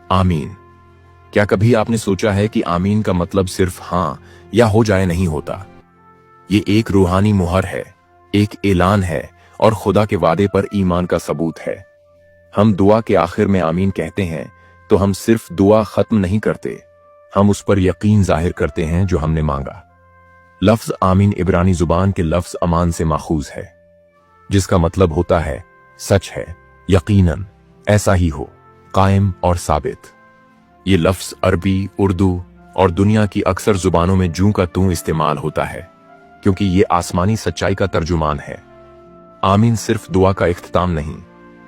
आमीन। क्या कभी आपने सोचा है कि आमीन का मतलब सिर्फ हाँ या हो जाए नहीं होता? ये एक रूहानी मुहर है, एक ऐलान है और खुदा के वादे पर ईमान का सबूत है। हम दुआ के आखिर में आमीन कहते हैं तो हम सिर्फ दुआ खत्म नहीं करते, हम उस पर यकीन जाहिर करते हैं जो हमने मांगा। लफ्ज आमीन इब्रानी जुबान के लफ्ज अमान से माखूज है, जिसका मतलब होता है सच है, यकीनन, ऐसा ही हो, कायम और साबित। ये लफ्ज अरबी, उर्दू और दुनिया की अक्सर जुबानों में जूं का तूं इस्तेमाल होता है, क्योंकि ये आसमानी सच्चाई का तर्जुमान है। आमीन सिर्फ दुआ का इख्तिताम नहीं,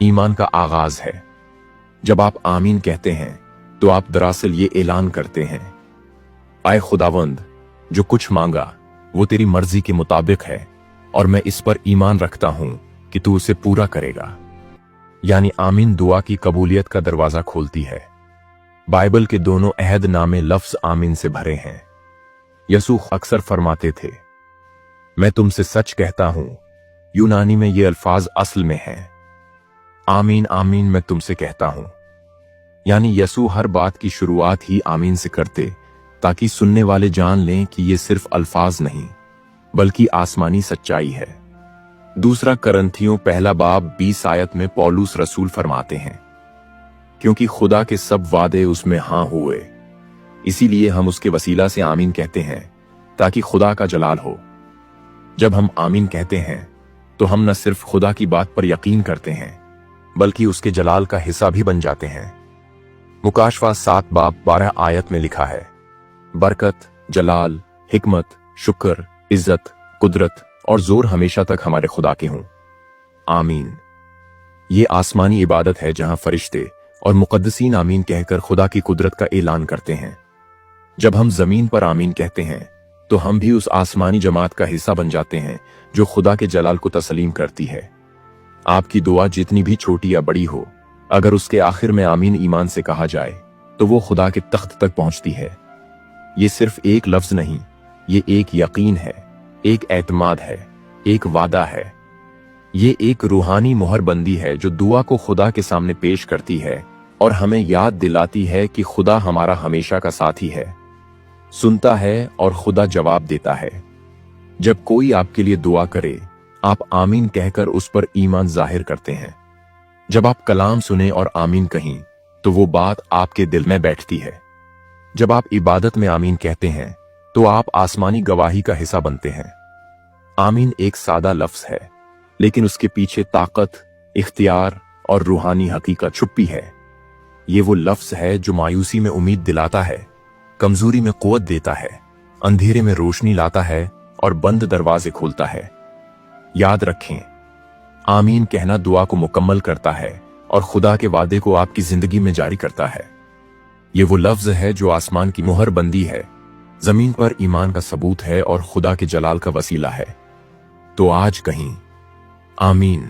ईमान का आगाज है। जब आप आमीन कहते हैं तो आप दरअसल ये ऐलान करते हैं, आए खुदावंद, जो कुछ मांगा वो तेरी मर्जी के मुताबिक है और मैं इस पर ईमान रखता हूं कि तू उसे पूरा करेगा। यानी आमीन दुआ की कबूलियत का दरवाजा खोलती है। बाइबल के दोनों अहद नामे लफ्ज आमीन से भरे हैं। यसू अक्सर फरमाते थे, मैं तुमसे सच कहता हूं। यूनानी में ये अल्फाज असल में हैं, आमीन आमीन मैं तुमसे कहता हूं। यानी यसू हर बात की शुरुआत ही आमीन से करते, ताकि सुनने वाले जान लें कि ये सिर्फ अल्फाज नहीं बल्कि आसमानी सच्चाई है। दूसरा करंथियों पहला बाब 20 आयत में पौलुस रसूल फरमाते हैं, क्योंकि खुदा के सब वादे उसमें हां हुए, इसीलिए हम उसके वसीला से आमीन कहते हैं ताकि खुदा का जलाल हो। जब हम आमीन कहते हैं तो हम न सिर्फ खुदा की बात पर यकीन करते हैं बल्कि उसके जलाल का हिस्सा भी बन जाते हैं। मुकाशवा 7 बाब 12 आयत में लिखा है, बरकत, जलाल, हिकमत, शुक्र, इज्जत, कुदरत और जोर हमेशा तक हमारे खुदा के हों। आमीन। ये आसमानी इबादत है जहां फरिश्ते और मुकद्दसीन आमीन कहकर खुदा की कुदरत का ऐलान करते हैं। जब हम जमीन पर आमीन कहते हैं तो हम भी उस आसमानी जमात का हिस्सा बन जाते हैं जो खुदा के जलाल को तस्लीम करती है। आपकी दुआ जितनी भी छोटी या बड़ी हो, अगर उसके आखिर में आमीन ईमान से कहा जाए तो वो खुदा के तख्त तक पहुंचती है। ये सिर्फ एक लफ्ज नहीं, ये एक यकीन है, एक एतमाद है, एक वादा है। ये एक रूहानी मुहरबंदी है जो दुआ को खुदा के सामने पेश करती है और हमें याद दिलाती है कि खुदा हमारा हमेशा का साथी है, सुनता है और खुदा जवाब देता है। जब कोई आपके लिए दुआ करे, आप आमीन कहकर उस पर ईमान जाहिर करते हैं। जब आप कलाम सुने और आमीन कहीं तो वो बात आपके दिल में बैठती है। जब आप इबादत में आमीन कहते हैं तो आप आसमानी गवाही का हिस्सा बनते हैं। आमीन एक सादा लफ्ज है, लेकिन उसके पीछे ताकत, इख्तियार और रूहानी हकीकत छुपी है। ये वो लफ्ज है जो मायूसी में उम्मीद दिलाता है, कमजोरी में कुव्वत देता है, अंधेरे में रोशनी लाता है और बंद दरवाजे खोलता है। याद रखें, आमीन कहना दुआ को मुकम्मल करता है और खुदा के वादे को आपकी जिंदगी में जारी करता है। ये वो लफ्ज है जो आसमान की मुहर बंदी है, जमीन पर ईमान का सबूत है और खुदा के जलाल का वसीला है। तो आज कहीं आमीन।